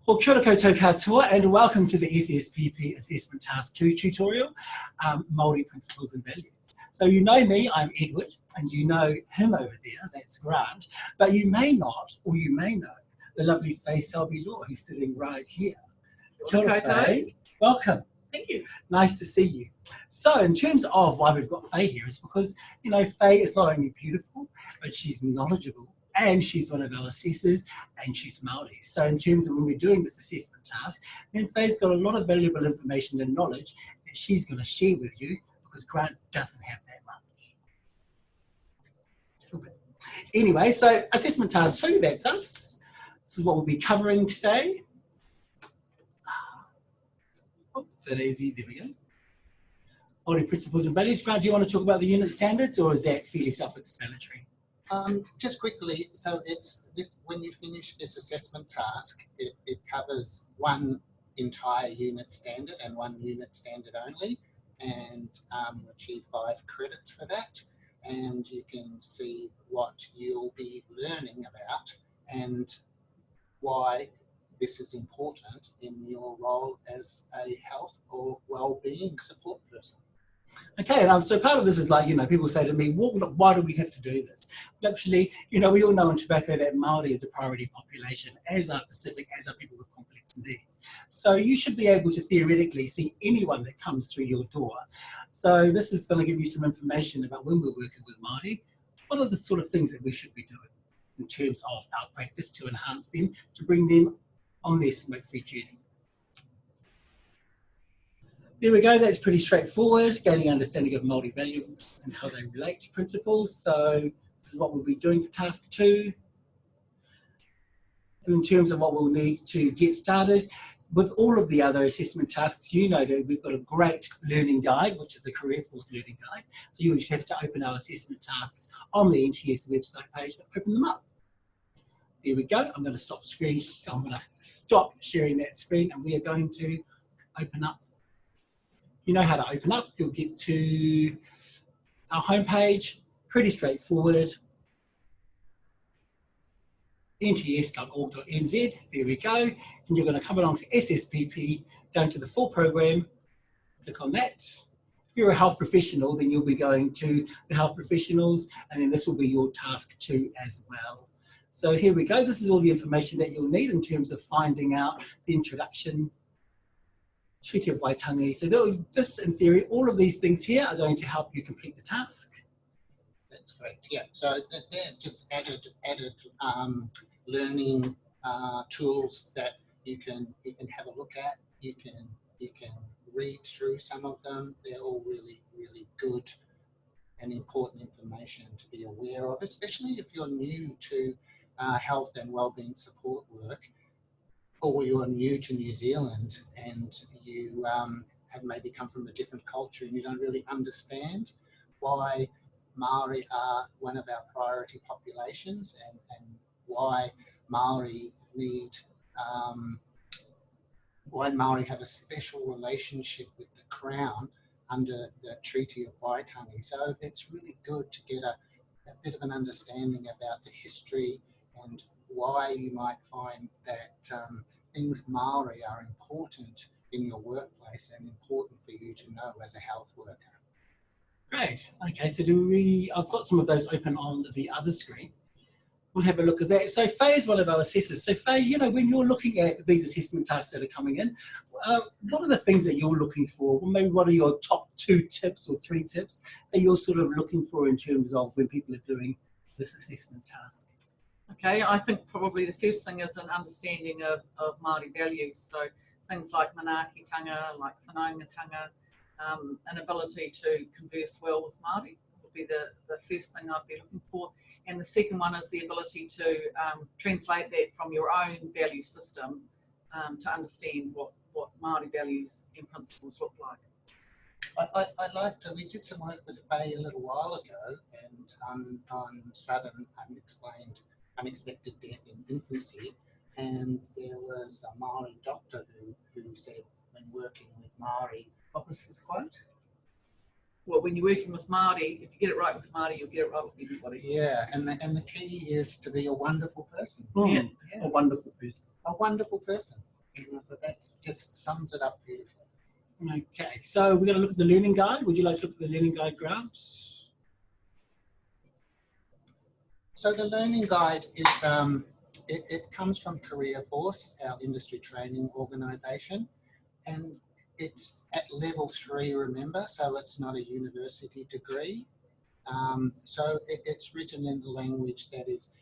Well, kia ora koutou katoa, and welcome to the SSPP Assessment Task 2 tutorial, Maori Principles and Values. So you know me, I'm Edward, and you know him over there, that's Grant, but you may not, or you may know, the lovely Faye Selby-Law, who's sitting right here. Kia ora, Faye. Welcome. Thank you. Nice to see you. So in terms of why we've got Faye here, is because, you know, Faye is not only beautiful, but she's knowledgeable, and she's one of our assessors, and she's Maori. So in terms of when we're doing this assessment task, then Faye's got a lot of valuable information and knowledge that she's going to share with you, because Grant doesn't have that much. Anyway, so assessment task 2, that's us. This is what we'll be covering today. Oh, that easy, there we go. Maori Principles and Values. Grant, do you want to talk about the unit standards, or is that fairly self-explanatory? Just quickly, so it's this, when you finish this assessment task, it covers one entire unit standard and one unit standard only, and you achieve 5 credits for that, and you can see what you'll be learning about and why this is important in your role as a health or well-being support person. Okay, and so part of this is like, you know, people say to me, well, why do we have to do this? Well, actually, you know, we all know in tobacco that Maori is a priority population, as are Pacific, as are people with complex needs. So you should be able to theoretically see anyone that comes through your door. So this is going to give you some information about when we're working with Maori, what are the sort of things that we should be doing in terms of our practice to enhance them, to bring them on their smoke-free journey. There we go, that's pretty straightforward, gaining understanding of Maori values and how they relate to principles. So this is what we'll be doing for task 2. And in terms of what we'll need to get started, with all of the other assessment tasks, you know that we've got a great learning guide, which is a career force learning guide. So you just have to open our assessment tasks on the NTS website page and open them up. There we go, I'm going to stop screen, so I'm going to stop sharing that screen, and we are going to open up. You know how to open up, you'll get to our homepage, pretty straightforward. nts.org.nz, there we go. And you're going to come along to SSPP, down to the full program, click on that. If you're a health professional, then you'll be going to the health professionals, and then this will be your task 2 as well. So here we go, this is all the information that you'll need in terms of finding out the introduction, Treaty of Waitangi. So this, in theory, all of these things here are going to help you complete the task. That's correct, yeah. So they're just added learning tools that you can have a look at. You can read through some of them. They're all really, really good and important information to be aware of, especially if you're new to health and wellbeing support work, or you're new to New Zealand and you have maybe come from a different culture and you don't really understand why Maori are one of our priority populations, and why Maori need, why Maori have a special relationship with the Crown under the Treaty of Waitangi. So it's really good to get a bit of an understanding about the history and why you might find that things Maori are important in your workplace and important for you to know as a health worker. Great. Okay, so I've got some of those open on the other screen. We'll have a look at that. So Faye is one of our assessors. So Faye, you know, when you're looking at these assessment tasks that are coming in, what are the things that you're looking for? Well, maybe what are your top 2 tips or 3 tips that you're sort of looking for in terms of when people are doing this assessment task? Okay, I think probably the first thing is an understanding of Māori values. So things like manaakitanga, like whanaungatanga, an ability to converse well with Māori would be the first thing I'd be looking for. And the second one is the ability to translate that from your own value system to understand what Māori values and principles look like. I liked, we did some work with Faye a little while ago, and on sudden unexpected death in infancy, and there was a Maori doctor who said, when working with Maori, what was his quote? Well, when you're working with Māori, if you get it right with Māori, you'll get it right with everybody. Yeah, and the key is to be a wonderful person. Yeah. A wonderful person. A wonderful person. So that just sums it up beautifully. Okay, so we're going to look at the learning guide. Would you like to look at the learning guide, Grant? So the learning guide is, it comes from Career Force, our industry training organisation, and it's at level 3, remember, so it's not a university degree. So it's written in a language that is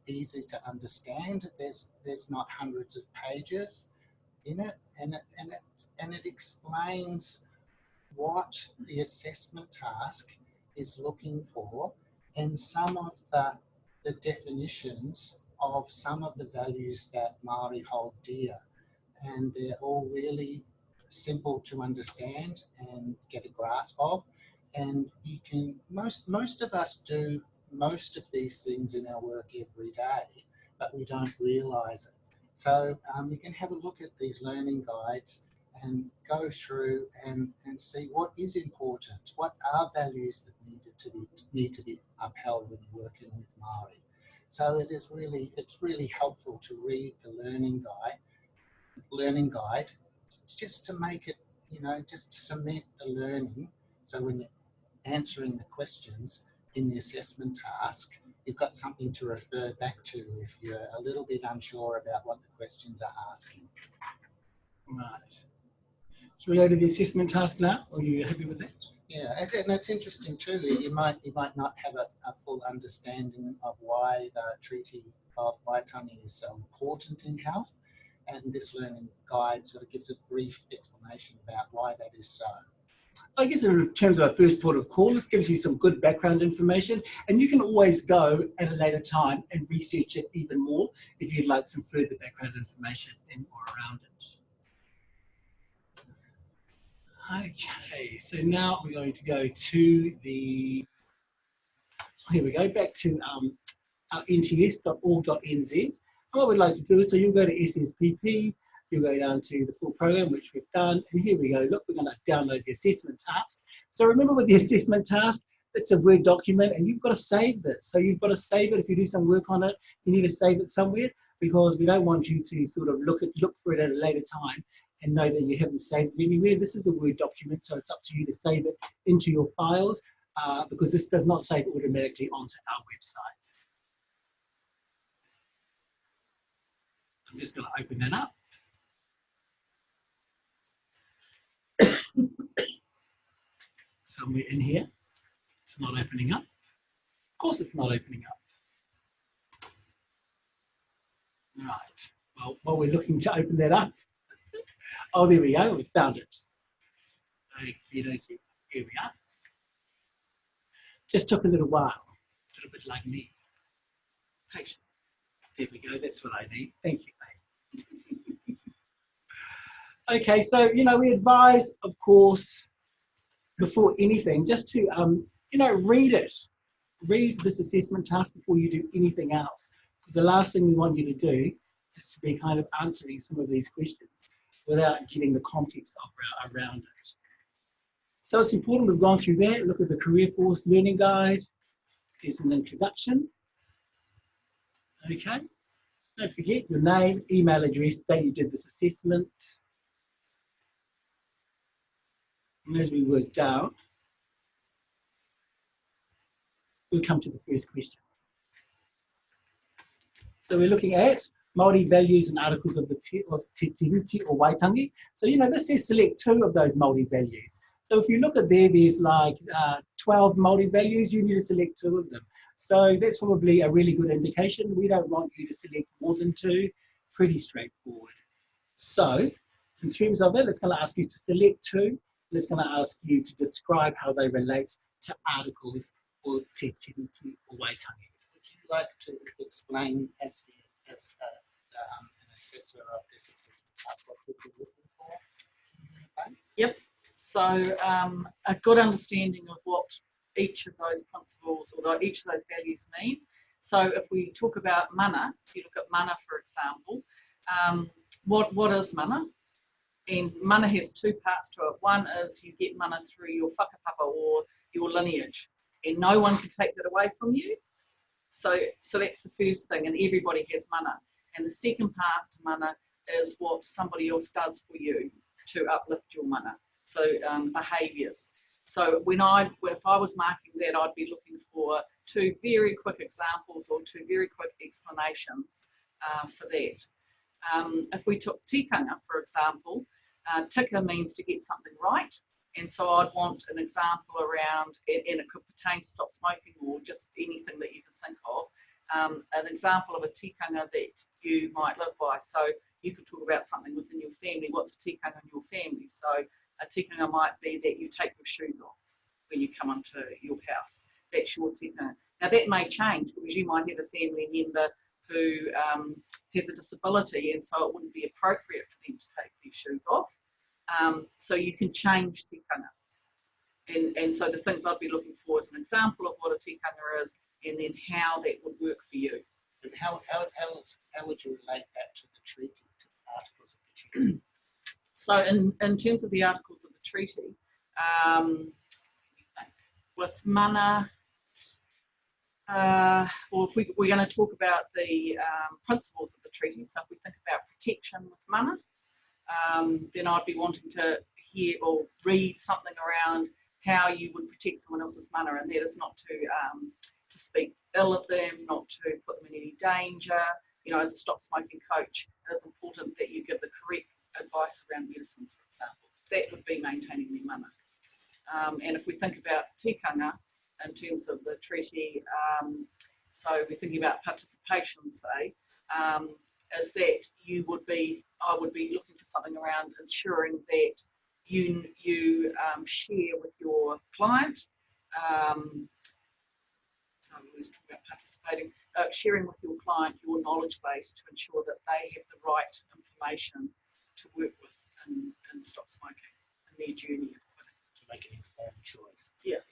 easy to understand. There's not hundreds of pages in it, and it explains what the assessment task is looking for, and some of the definitions of some of the values that Maori hold dear. And they're all really simple to understand and get a grasp of. And you can, most of us do most of these things in our work every day, but we don't realise it. So you can have a look at these learning guides and go through and see what is important, what are values that need to be upheld when you're working with Maori. So it's really helpful to read the learning guide just to make it, just cement the learning. So when you're answering the questions in the assessment task, you've got something to refer back to if you're a little bit unsure about what the questions are asking. Right. Shall we go to the assessment task now? Are you happy with that? Yeah, and it's interesting too that you might not have a full understanding of why the Treaty of Waitangi is so important in health, and this learning guide sort of gives a brief explanation about why that is so. I guess in terms of our first port of call, this gives you some good background information, and you can always go at a later time and research it even more if you'd like some further background information in or around it. Okay, so now we're going to go to the, here we go, back to our nts.org.nz. And what we'd like to do is, so you'll go to SSPP, you'll go down to the full program, which we've done, and here we go. Look, we're going to download the assessment task. So remember with the assessment task, it's a Word document, and you've got to save this. So you've got to save it. If you do some work on it, you need to save it somewhere, because we don't want you to sort of look for it at a later time and know that you haven't saved it anywhere. This is a Word document, so it's up to you to save it into your files, because this does not save automatically onto our website. I'm just going to open that up. Somewhere in here, it's not opening up. Of course it's not opening up. Right, well, while we're looking to open that up, oh, there we go, we found it. Okay, here we are. Just took a little while, a little bit like me. Patient. There we go, that's what I need. Thank you, mate. Okay, so, we advise, of course, before anything, just to, read it. Read this assessment task before you do anything else. Because the last thing we want you to do is to be kind of answering some of these questions without getting the context around it. So it's important we've gone through that. Look at the Career Force Learning Guide. There's an introduction. Okay. Don't forget your name, email address, date you did this assessment. And as we work down, we'll come to the first question. So we're looking at Māori values and articles of the Te Tiriti or Waitangi. So, this says select 2 of those Māori values. So if you look at there's like 12 Māori values, you need to select 2 of them. So that's probably a really good indication. We don't want you to select more than 2. Pretty straightforward. So in terms of it, it's going to ask you to select 2. And it's going to ask you to describe how they relate to articles or Te Tiriti or Waitangi. Would you like to explain as an assessor of this assessment task what you're looking for? Okay. Yep. So a good understanding of what each of those principles or each of those values mean. So if we talk about mana, if you look at mana, for example, what is mana? And mana has 2 parts to it. One is you get mana through your whakapapa or your lineage, and no one can take that away from you. So that's the first thing, and everybody has mana. And the second part to mana is what somebody else does for you to uplift your mana. So behaviours. So if I was marking that, I'd be looking for 2 very quick examples or 2 very quick explanations for that. If we took tikanga, for example, tika means to get something right. And so I'd want an example around, and it could pertain to stop smoking or just anything that you can think of, an example of a tikanga that you might live by. So you could talk about something within your family. What's a tikanga in your family? So a tikanga might be that you take your shoes off when you come into your house. That's your tikanga. Now that may change because you might have a family member who has a disability, and so it wouldn't be appropriate for them to take their shoes off. So you can change tikanga. And so the things I'd be looking for is an example of what a tikanga is, and then how that would work for you. And how would you relate that to the treaty, to the articles of the treaty? So in terms of the articles of the treaty, with mana, well, if we're going to talk about the principles of the treaty, so if we think about protection with mana, then I'd be wanting to hear or read something around how you would protect someone else's mana, and that is not to speak ill of them, not to put them in any danger. You know, as a stop smoking coach, it is important that you give the correct advice around medicine, for example. That would be maintaining their mana. And if we think about tikanga in terms of the treaty, so we're thinking about participation, say, is that I would be looking for something around ensuring that you share with your client, so we always talk about participating, sharing with your client your knowledge base to ensure that they have the right information to work with in stop smoking and their journey of quitting. To make an informed choice. Yeah.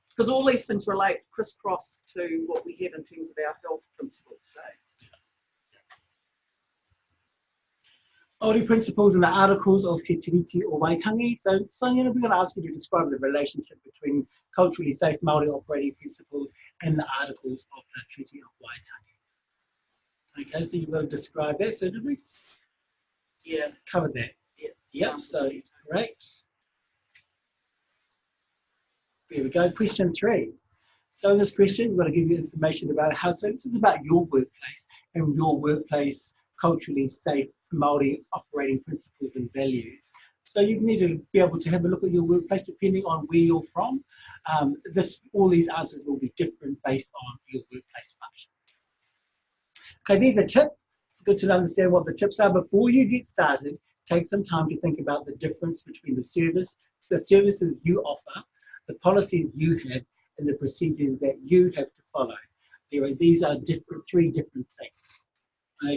Because all these things relate crisscross to what we have in terms of our health principles. So. Maori principles and the articles of Te Tiriti o Waitangi. So Sonia, we're going to ask you to describe the relationship between culturally safe Maori operating principles and the articles of the Treaty of Waitangi. Okay, so you've got to describe that. So did we? Yeah. Cover that. Yeah. Yep, so great. There we go, question 3. So in this question, we're going to give you information about how, so this is about your workplace and your workplace culturally safe Maori operating principles and values. So you need to be able to have a look at your workplace depending on where you're from. All these answers will be different based on your workplace function. Okay, there's a tip. It's good to understand what the tips are. Before you get started, take some time to think about the difference between the services you offer, the policies you have, and the procedures that you have to follow. These are 3 different things.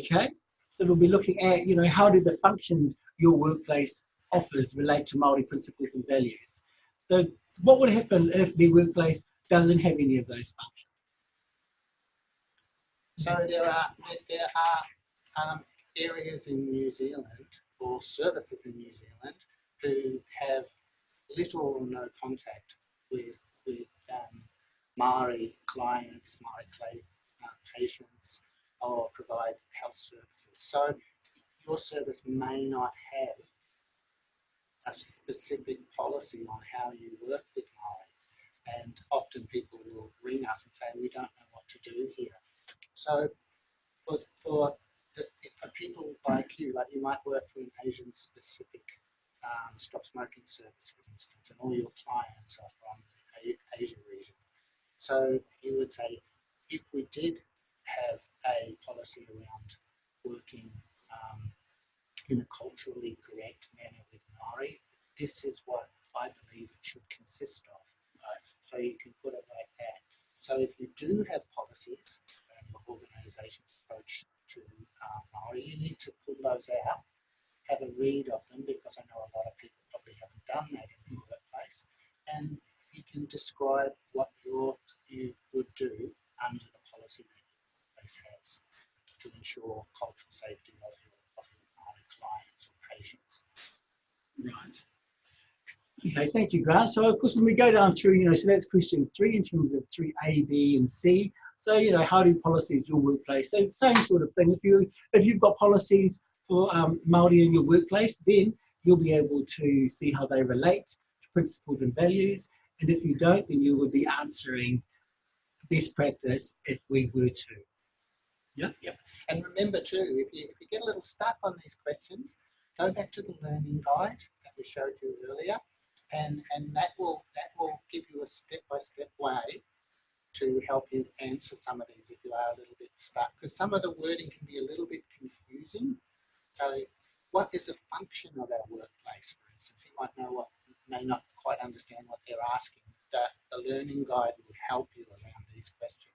Okay, so we'll be looking at, you know, how do the functions your workplace offers relate to Maori principles and values. So what would happen if the workplace doesn't have any of those functions? So there are areas in New Zealand or services in New Zealand who have little or no contact with Maori clients, Maori patients, or provide health services. So your service may not have a specific policy on how you work with Maori, and often people will ring us and say, we don't know what to do here. So for people like you might work for an Asian-specific stop smoking service, for instance, and all your clients are from the Asia region. So you would say, if we did have a policy around working in a culturally correct manner with Maori, this is what I believe it should consist of. Right? So you can put it like that. So if you do have policies and your organisation's approach to Maori, you need to pull those out, have a read of them, because I know a lot of people probably haven't done that in their workplace, and you can describe what you would do under the policy that your workplace has to ensure cultural safety of your Maori clients or patients. Right. Okay, thank you, Grant. So of course, when we go down through, you know, so that's question 3 in terms of 3A, B, and C. So, you know, how do policies your workplace? So same sort of thing. If you've got policies for Maori in your workplace, then you'll be able to see how they relate to principles and values. And if you don't, then you will be answering best practice if we were to. Yep. And remember too, if you get a little stuck on these questions, go back to the learning guide that we showed you earlier, and that will give you a step-by-step way to help you answer some of these if you are a little bit stuck, because some of the wording can be a little bit confusing. So what is the function of our workplace, for instance? You may not quite understand what they're asking. The learning guide will help you around these questions.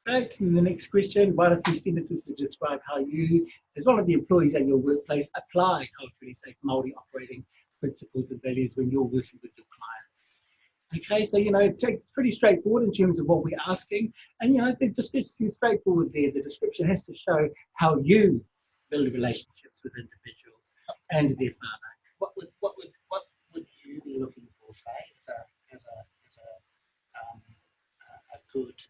Right, and the next question, write a few sentences to describe how you, as one of the employees at your workplace, apply culturally safe Maori operating principles and values when you're working with your clients. Okay, so, it's pretty straightforward in terms of what we're asking. And, the description is straightforward there. The description has to show how you build relationships with individuals and their father. What would you be looking for, Faye, as a good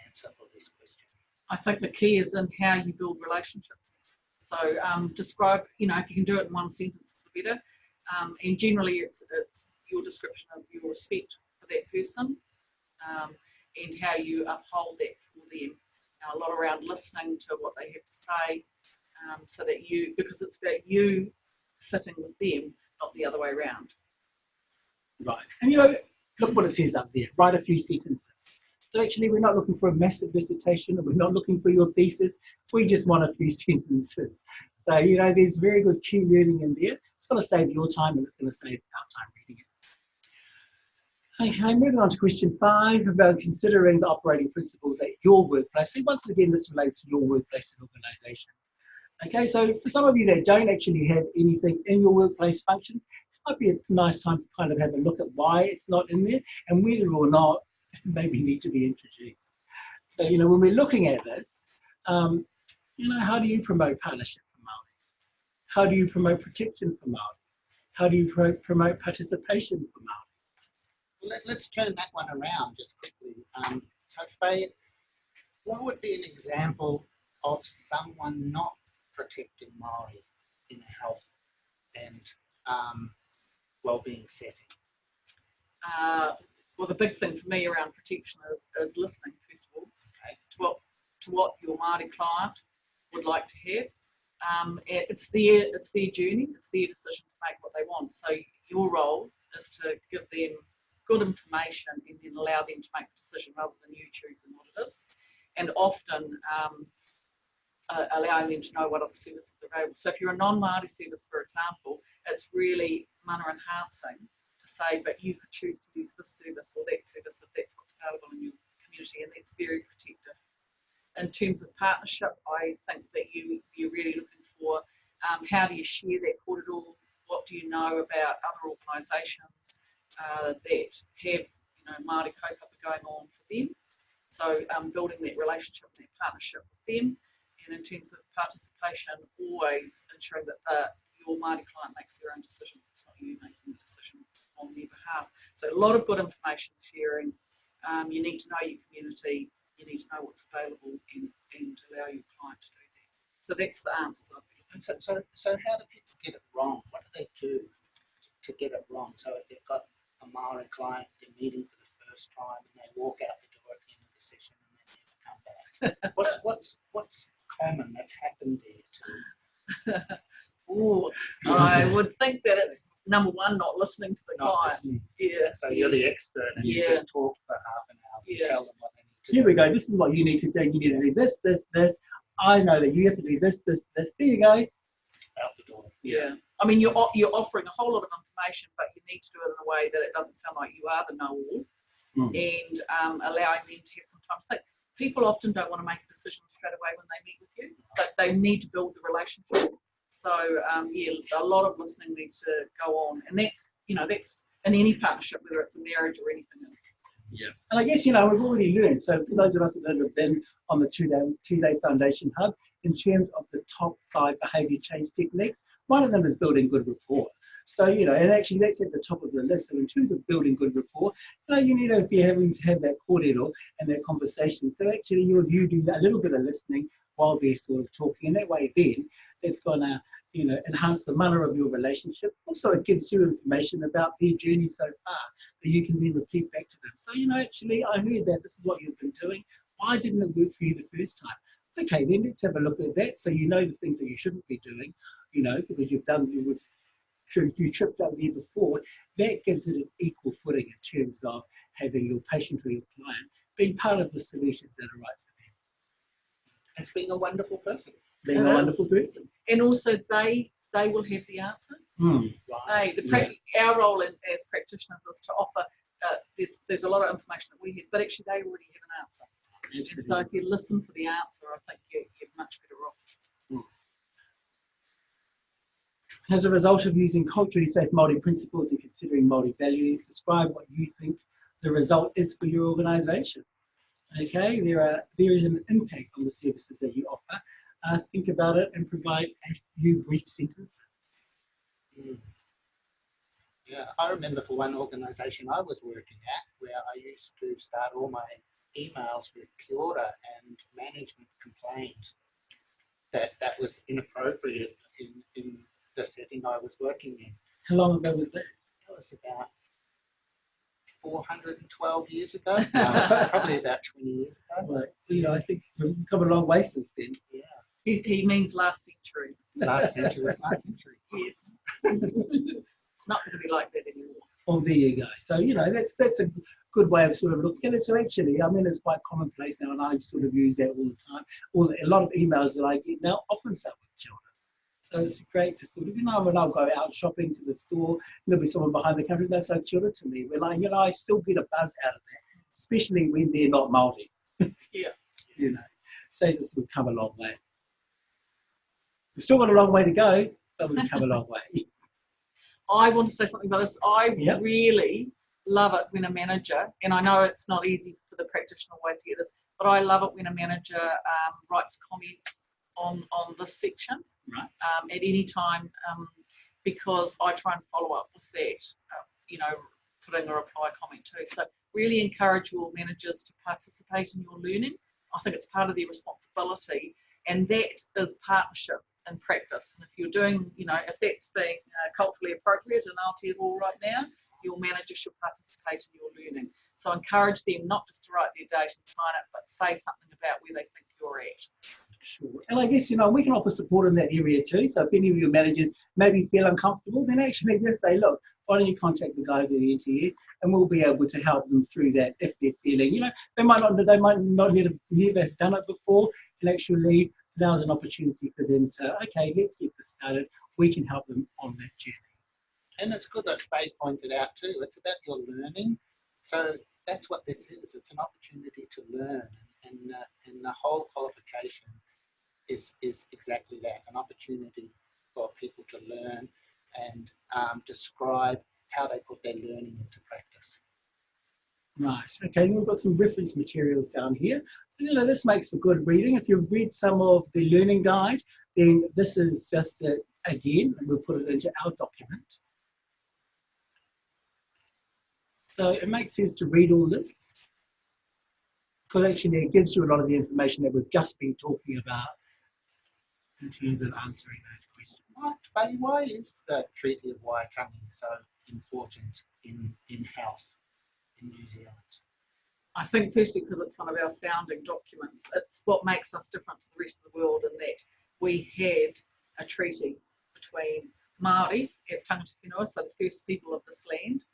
answer for this question? I think the key is in how you build relationships. So describe, if you can do it in one sentence, the better. And generally, it's your description of your respect for that person and how you uphold that for them. A lot around listening to what they have to say, so that because it's about you fitting with them, not the other way around. Right, and look what it says up there. Write a few sentences. So actually, we're not looking for a massive dissertation, and we're not looking for your thesis. We just want a few sentences. So, there's very good key learning in there. It's going to save your time, and it's going to save our time reading it. Okay, moving on to question 5 about considering the operating principles at your workplace. So once again, this relates to your workplace and organisation. Okay, so for some of you that don't actually have anything in your workplace functions, it might be a nice time to kind of have a look at why it's not in there and whether or not it maybe need to be introduced. So, when we're looking at this, how do you promote partnership for Maori? How do you promote protection for Maori? How do you promote participation for Maori? Let's turn that one around just quickly. So Faye, what would be an example of someone not protecting Maori in a health and well-being setting? Well, the big thing for me around protection is listening, first of all, Okay. to what your Māori client would like to have. It's their journey, it's their decision to make what they want. So your role is to give them good information and then allow them to make a decision rather than you choosing what it is. And often allowing them to know what other services are available. So if you're a non-Māori service, for example, it's really mana enhancing to say, but you could choose to use this service or that service if that's what's available in your community, and that's very protective. In terms of partnership, I think that you're really looking for how do you share that korero, what do you know about other organisations that have Māori kaupapa going on for them. So building that relationship and that partnership with them. And in terms of participation, always ensuring that your Māori client makes their own decisions. It's not you making the decision on their behalf. So a lot of good information sharing. You need to know your community. You need to know what's available and allow your client to do that. So that's the answer. So how do people get it wrong? What do they do to get it wrong? So if they've got a Maori client, they're meeting for the first time, and they walk out the door at the end of the session and they never come back. What's common that's happened there to? Oh, I would think that it's number one, not listening to the client. Listening. Yeah. So you're the expert, and you just talk for half an hour and tell them what they need to do. Here we go. This is what you need to do. You need to do this, this, this. I know that you have to do this, this, this. There you go. Out the door. Yeah. I mean, you're offering a whole lot of information, but you need to do it in a way that it doesn't sound like you are the know-all, and allowing them to have some time to think. People often don't want to make a decision straight away when they meet with you, but they need to build the relationship. So a lot of listening needs to go on, and that's in any partnership, whether it's a marriage or anything else. Yeah, and I guess we've already learned. So for those of us that have been on the two-day foundation hub, in terms of the top 5 behaviour change techniques, one of them is building good rapport. So, you know, and actually that's at the top of the list. So in terms of building good rapport, you know, you need to be having to have that kōrero and that conversation. So actually you do a little bit of listening while they're sort of talking. And that way then it's going to, you know, enhance the manner of your relationship. Also, it gives you information about their journey so far that you can then repeat back to them. So, you know, actually, I heard that this is what you've been doing. Why didn't it work for you the first time? Okay, then let's have a look at that. So you know the things that you shouldn't be doing, you know, because you tripped up there before. That gives it an equal footing in terms of having your patient or your client being part of the solutions that are right for them. As being a wonderful person. Being a wonderful person. And also they will have the answer. Right. Our role as practitioners is to offer, there's a lot of information that we have, but actually they already have an answer. Absolutely. And so if you listen for the answer, I think you're much better off. As a result of using culturally safe Māori principles and considering Māori values, describe what you think the result is for your organisation. Okay, there is an impact on the services that you offer. Think about it and provide a few brief sentences. Yeah, I remember for one organisation I was working at where I used to start all my emails with kia ora and management complained that was inappropriate in the setting I was working in. How long ago was that? That was about 412 years ago, probably about 20 years ago. Right. You know, I think we've come a long way since then. Yeah. He means last century. Last century. Yes. It's not going to be like that anymore. Oh, there you go. So, you know, that's a good way of sort of looking at it. So actually, I mean, it's quite commonplace now, and I sort of use that all the time. A lot of emails that I get now often start with kia ora. So it's great to sort of, you know, when I'll go out shopping to the store, there'll be someone behind the counter, they'll say kia ora to me. When I still get a buzz out of that, especially when they're not Māori. Yeah. You know, shows us we've come a long way. We've still got a long way to go, but we've come a long way. I want to say something about this. I really love it when a manager, and I know it's not easy for the practitioner always to get this, but I love it when a manager writes comments on this section at any time, because I try and follow up with that, you know, putting a reply comment too. So really encourage your managers to participate in your learning. I think it's part of their responsibility, and that is partnership in practice. And if you're doing, you know, if that's being culturally appropriate in Aotearoa right now, your manager should participate in your learning. So encourage them not just to write their date and sign it, but say something about where they think you're at. Sure. And I guess, you know, we can offer support in that area too. So if any of your managers maybe feel uncomfortable, then actually just say, look, why don't you contact the guys at the NTS, and we'll be able to help them through that if they're feeling, you know, they might not never have done it before, and actually now's an opportunity for them to, okay, let's get this started. We can help them on that journey. And it's good that Faye pointed out too, it's about your learning. So that's what this is. It's an opportunity to learn, and the whole qualification is exactly that, an opportunity for people to learn and describe how they put their learning into practice. Right, okay, we've got some reference materials down here. You know, this makes for good reading. If you've read some of the learning guide, then this is just, again, and we'll put it into our document. So it makes sense to read all this, because actually it gives you a lot of the information that we've just been talking about in terms of answering those questions. Why is the Treaty of Waitangi so important in health in New Zealand? I think firstly because it's one of our founding documents. It's what makes us different to the rest of the world, in that we had a treaty between Maori as tangata whenua, so the first people of this land,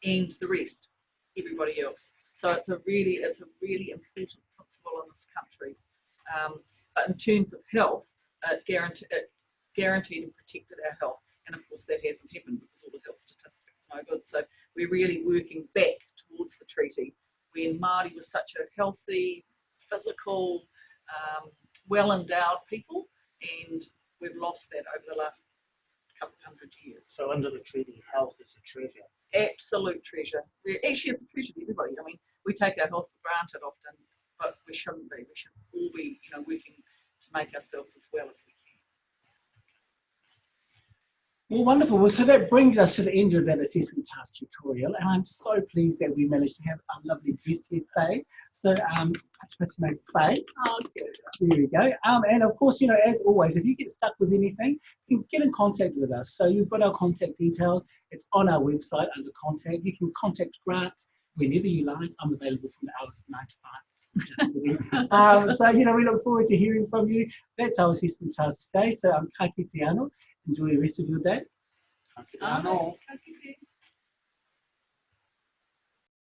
and the rest, everybody else. So it's a really important principle in this country. But in terms of health, it guaranteed and protected our health. And of course that hasn't happened because all the health statistics are no good. So we're really working back towards the treaty when Māori was such a healthy, physical, well-endowed people, and we've lost that over the last couple of hundred years. So under the treaty, health is a treasure. Absolute treasure. Actually, it's a treasure to everybody. I mean, we take our health for granted often, but we shouldn't be. We should all be, you know, working to make ourselves as well as we can. Well, wonderful. Well, so that brings us to the end of that assessment task tutorial, and I'm so pleased that we managed to have a lovely dressed here today. So, let's put some play. Oh, there we go. And of course, you know, as always, if you get stuck with anything, you can get in contact with us. So you've got our contact details. It's on our website under contact. You can contact Grant whenever you like. I'm available from the hours of 9 to 5. Just kidding. So, you know, we look forward to hearing from you. That's our assessment task today. So I'm ka kite anō. Enjoy the rest of your day. Okay,